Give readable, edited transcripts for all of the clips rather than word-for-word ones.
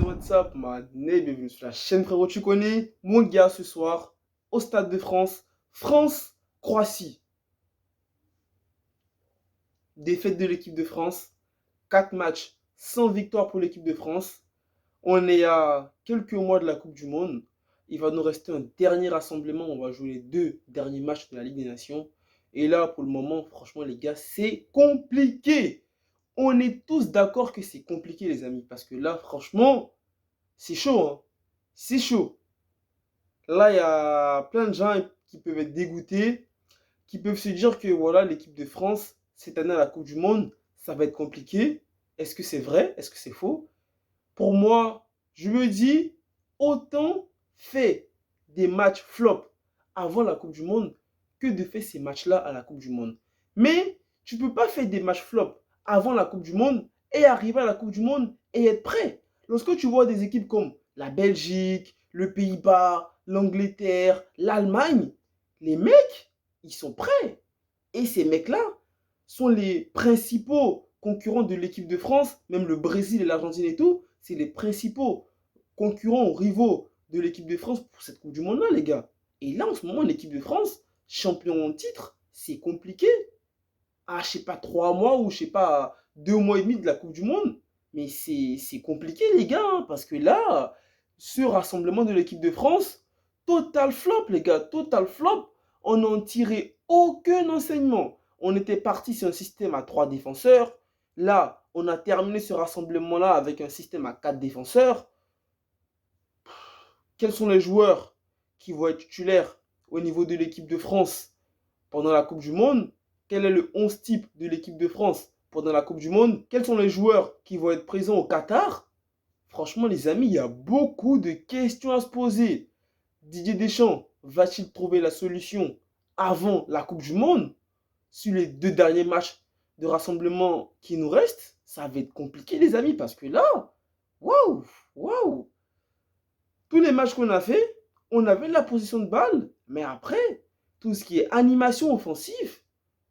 what's up, man? Bienvenue sur la chaîne, frérot. Tu connais mon gars ce soir au Stade de France. France-Croatie. Défaite de l'équipe de France. 4 matchs sans victoire pour l'équipe de France. On est à quelques mois de la Coupe du Monde. Il va nous rester un dernier rassemblement. On va jouer les 2 derniers matchs de la Ligue des Nations. Et là, pour le moment, franchement, les gars, c'est compliqué. On est tous d'accord que c'est compliqué, les amis. Parce que là, franchement, c'est chaud, hein. C'est chaud. Là, il y a plein de gens qui peuvent être dégoûtés, qui peuvent se dire que voilà, l'équipe de France, cette année à la Coupe du Monde, ça va être compliqué. Est-ce que c'est vrai? Est-ce que c'est faux? Pour moi, je me dis, autant fait des matchs flop avant la Coupe du Monde que de faire ces matchs-là à la Coupe du Monde. Mais tu ne peux pas faire des matchs flop avant la Coupe du Monde et arriver à la Coupe du Monde et être prêt. Lorsque tu vois des équipes comme la Belgique, le Pays-Bas, l'Angleterre, l'Allemagne, les mecs, ils sont prêts. Et ces mecs-là sont les principaux concurrents de l'équipe de France, même le Brésil et l'Argentine et tout, c'est les principaux concurrents ou rivaux de l'équipe de France pour cette Coupe du Monde-là, les gars. Et là, en ce moment, l'équipe de France, champion en titre, c'est compliqué. À, je sais pas, 3 mois ou je sais pas, 2 mois et demi de la Coupe du Monde. Mais c'est compliqué, les gars, hein, parce que là, ce rassemblement de l'équipe de France, total flop, les gars, total flop. On n'en tirait aucun enseignement. On était parti sur un système à 3 défenseurs. Là, on a terminé ce rassemblement-là avec un système à 4 défenseurs. Quels sont les joueurs qui vont être titulaires au niveau de l'équipe de France pendant la Coupe du Monde? Quel est le 11 type de l'équipe de France pendant la Coupe du Monde? Quels sont les joueurs qui vont être présents au Qatar? Franchement, les amis, il y a beaucoup de questions à se poser. Didier Deschamps va-t-il trouver la solution avant la Coupe du Monde? Sur les 2 derniers matchs de rassemblement qui nous restent, ça va être compliqué, les amis, parce que là, waouh, waouh, tous les matchs qu'on a fait, on avait de la position de balle, mais après, tout ce qui est animation offensive,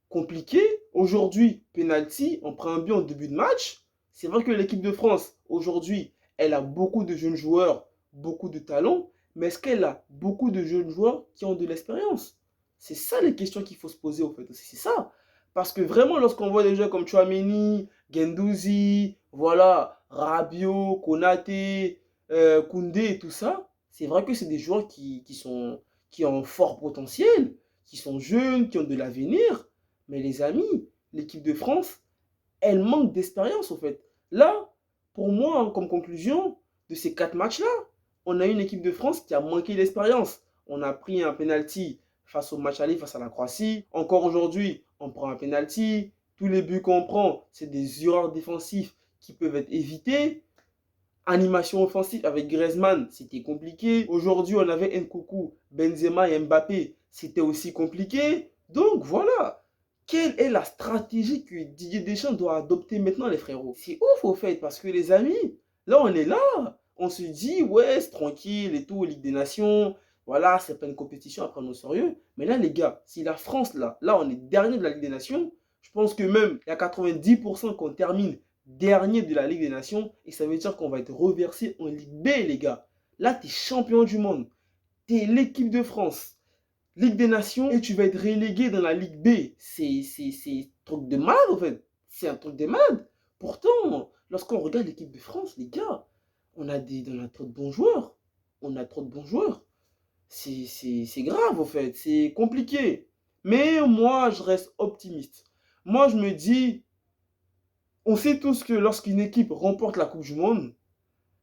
compliqué. Aujourd'hui, penalty, on prend un but en début de match. C'est vrai que l'équipe de France, aujourd'hui, elle a beaucoup de jeunes joueurs, beaucoup de talents, mais est-ce qu'elle a beaucoup de jeunes joueurs qui ont de l'expérience? C'est ça les questions qu'il faut se poser, au fait, aussi. C'est ça. Parce que vraiment, lorsqu'on voit des joueurs comme Tchouaméni, Guendouzi, voilà, Rabiot, Konaté, Koundé et tout ça, c'est vrai que c'est des joueurs qui ont un fort potentiel, qui sont jeunes, qui ont de l'avenir. Mais les amis, l'équipe de France, elle manque d'expérience au fait. Là, pour moi, hein, comme conclusion de ces 4 matchs-là, on a une équipe de France qui a manqué d'expérience. On a pris un penalty face au match aller, face à la Croatie. Encore aujourd'hui, on prend un penalty. Tous les buts qu'on prend, c'est des erreurs défensives qui peuvent être évitées. Animation offensive avec Griezmann, c'était compliqué. Aujourd'hui, on avait Nkunku, Benzema et Mbappé, c'était aussi compliqué. Donc voilà, quelle est la stratégie que Didier Deschamps doit adopter maintenant, les frérots? C'est ouf au fait, parce que les amis, là on est là, on se dit, ouais, c'est tranquille et tout, Ligue des Nations, voilà, c'est pas une compétition à prendre au sérieux. Mais là, les gars, si la France, là on est dernier de la Ligue des Nations, je pense que même il y a 90% qu'on termine dernier de la Ligue des Nations et ça veut dire qu'on va être reversé en Ligue B, les gars. Là, tu es champion du monde, tu es l'équipe de France, Ligue des Nations et tu vas être relégué dans la Ligue B. C'est un truc de malade, en fait. C'est un truc de malade. Pourtant, lorsqu'on regarde l'équipe de France, les gars, on a trop de bons joueurs. On a trop de bons joueurs. C'est grave, en fait. C'est compliqué. Mais moi, je reste optimiste. Moi, je me dis, on sait tous que lorsqu'une équipe remporte la Coupe du Monde,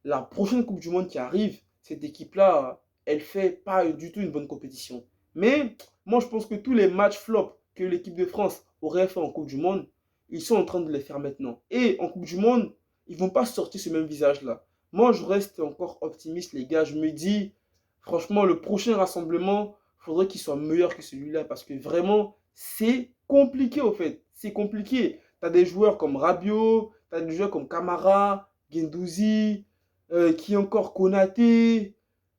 la prochaine Coupe du Monde qui arrive, cette équipe-là, elle fait pas du tout une bonne compétition. Mais moi, je pense que tous les matchs flops que l'équipe de France aurait fait en Coupe du Monde, ils sont en train de les faire maintenant. Et en Coupe du Monde, ils vont pas sortir ce même visage-là. Moi, je reste encore optimiste, les gars. Je me dis, franchement, le prochain rassemblement, il faudrait qu'il soit meilleur que celui-là parce que vraiment, c'est compliqué au fait. C'est compliqué. Tu as des joueurs comme Rabiot, tu as des joueurs comme Camara, Guendouzi, qui encore Konaté,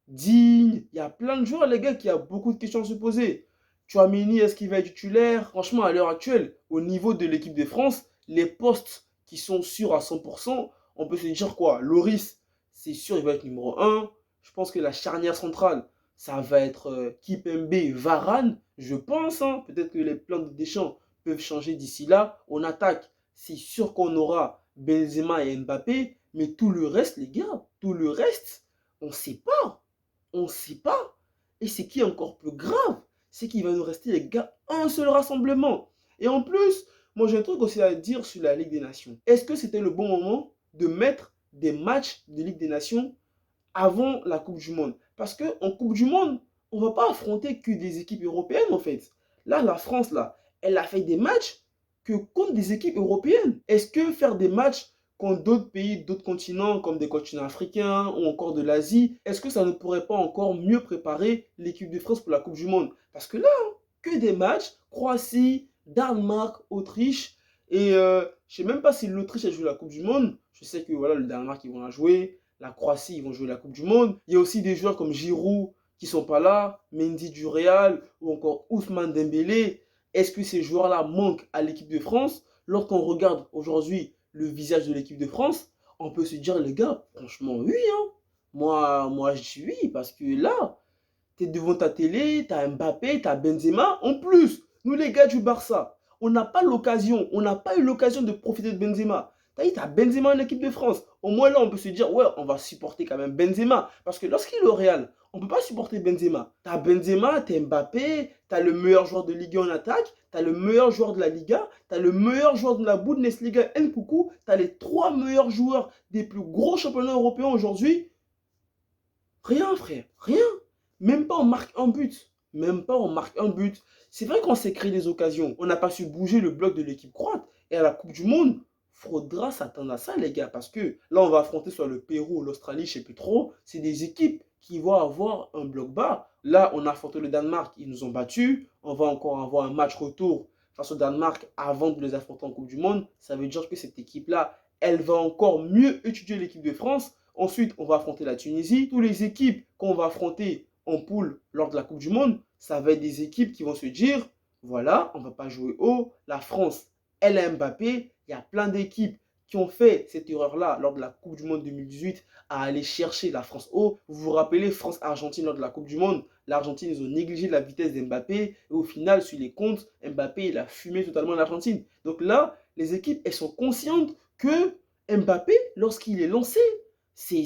Digne. Il y a plein de joueurs, les gars, qui a beaucoup de questions à se poser. Tchouaméni, est-ce qu'il va être titulaire? Franchement, à l'heure actuelle, au niveau de l'équipe de France, les postes qui sont sûrs à 100%, on peut se dire quoi? Loris, c'est sûr, il va être numéro un. Je pense que la charnière centrale, ça va être Kipembe, Varane, je pense. Hein. Peut-être que les plans de Deschamps peuvent changer d'ici là. On attaque, c'est sûr qu'on aura Benzema et Mbappé, mais tout le reste, les gars, tout le reste, on ne sait pas. On ne sait pas. Et c'est qui est encore plus grave, c'est qu'il va nous rester, les gars, un seul rassemblement. Et en plus, moi j'ai un truc aussi à dire sur la Ligue des Nations. Est-ce que c'était le bon moment de mettre des matchs de Ligue des Nations avant la Coupe du Monde? Parce qu'en Coupe du Monde, on ne va pas affronter que des équipes européennes en fait. Là, la France, là, elle a fait des matchs que contre des équipes européennes. Est-ce que faire des matchs contre d'autres pays, d'autres continents, comme des continents africains ou encore de l'Asie, est-ce que ça ne pourrait pas encore mieux préparer l'équipe de France pour la Coupe du Monde? Parce que là, que des matchs, Croatie, Danemark, Autriche, et je ne sais même pas si l'Autriche a joué la Coupe du Monde. Je sais que voilà, le Danemark, ils vont la jouer. La Croatie, ils vont jouer la Coupe du Monde. Il y a aussi des joueurs comme Giroud qui ne sont pas là, Mendy du Real ou encore Ousmane Dembélé. Est-ce que ces joueurs-là manquent à l'équipe de France? Lorsqu'on regarde aujourd'hui le visage de l'équipe de France, on peut se dire, les gars, franchement, oui. Hein. Moi, je dis oui, parce que là, tu es devant ta télé, tu as Mbappé, tu as Benzema. En plus, nous les gars du Barça, on n'a pas l'occasion, on n'a pas eu l'occasion de profiter de Benzema. Tu as Benzema en équipe de France. Au moins là, on peut se dire, ouais, on va supporter quand même Benzema. Parce que lorsqu'il est au Real, on ne peut pas supporter Benzema. Tu as Benzema, tu as Mbappé, tu as le meilleur joueur de Ligue 1 en attaque, tu as le meilleur joueur de la Liga, tu as le meilleur joueur de la Bundesliga, Nkunku, tu as les 3 meilleurs joueurs des plus gros championnats européens aujourd'hui. Rien, frère, rien. Même pas on marque un but. Même pas on marque un but. C'est vrai qu'on s'est créé des occasions. On n'a pas su bouger le bloc de l'équipe croate. Et à la Coupe du Monde, faudra s'attendre à ça, les gars. Parce que là, on va affronter soit le Pérou ou l'Australie, je ne sais plus trop. C'est des équipes qui vont avoir un bloc bas. Là, on a affronté le Danemark. Ils nous ont battus. On va encore avoir un match retour face au Danemark avant de les affronter en Coupe du Monde. Ça veut dire que cette équipe-là, elle va encore mieux étudier l'équipe de France. Ensuite, on va affronter la Tunisie. Toutes les équipes qu'on va affronter en poule lors de la Coupe du Monde, ça va être des équipes qui vont se dire, voilà, on ne va pas jouer haut. La France, elle a Mbappé. Il y a plein d'équipes qui ont fait cette erreur-là lors de la Coupe du Monde 2018 à aller chercher la France haut. Vous vous rappelez France-Argentine lors de la Coupe du Monde, l'Argentine, ils ont négligé la vitesse d'Mbappé et au final, sur les comptes, Mbappé, il a fumé totalement l'Argentine. Donc là, les équipes, elles sont conscientes que Mbappé, lorsqu'il est lancé, c'est,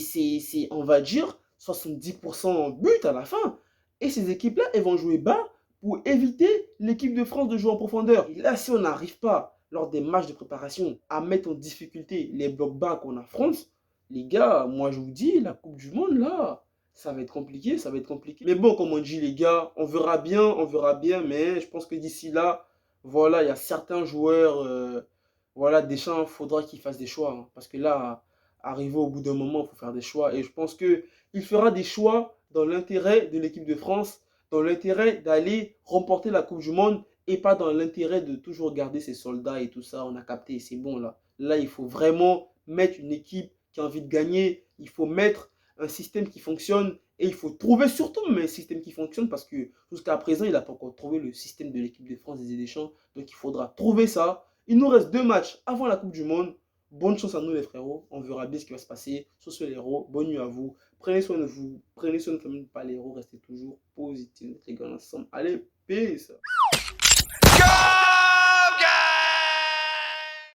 on va dire, 70% but à la fin. Et ces équipes-là, elles vont jouer bas pour éviter l'équipe de France de jouer en profondeur. Et là, si on n'arrive pas, lors des matchs de préparation, à mettre en difficulté les blocs bas qu'on affronte, les gars, moi je vous dis, la Coupe du Monde, là, ça va être compliqué, ça va être compliqué. Mais bon, comme on dit, les gars, on verra bien, mais je pense que d'ici là, voilà, il y a certains joueurs, voilà, Deschamps, il faudra qu'il fasse des choix. Hein, parce que là, arrivé au bout d'un moment, il faut faire des choix. Et je pense qu'il fera des choix dans l'intérêt de l'équipe de France, dans l'intérêt d'aller remporter la Coupe du Monde et pas dans l'intérêt de toujours garder ses soldats et tout ça. On a capté, c'est bon là. Là, il faut vraiment mettre une équipe qui a envie de gagner. Il faut mettre un système qui fonctionne et il faut trouver surtout un système qui fonctionne parce que jusqu'à présent, il n'a pas encore trouvé le système de l'équipe de France des Deschamps. Donc, il faudra trouver ça. Il nous reste 2 matchs avant la Coupe du Monde. Bonne chance à nous les frérots, on verra bien ce qui va se passer. Sur ce les héros, bonne nuit à vous. Prenez soin de vous, prenez soin de famille, pas les héros, restez toujours positifs, les gars ensemble. Allez, peace.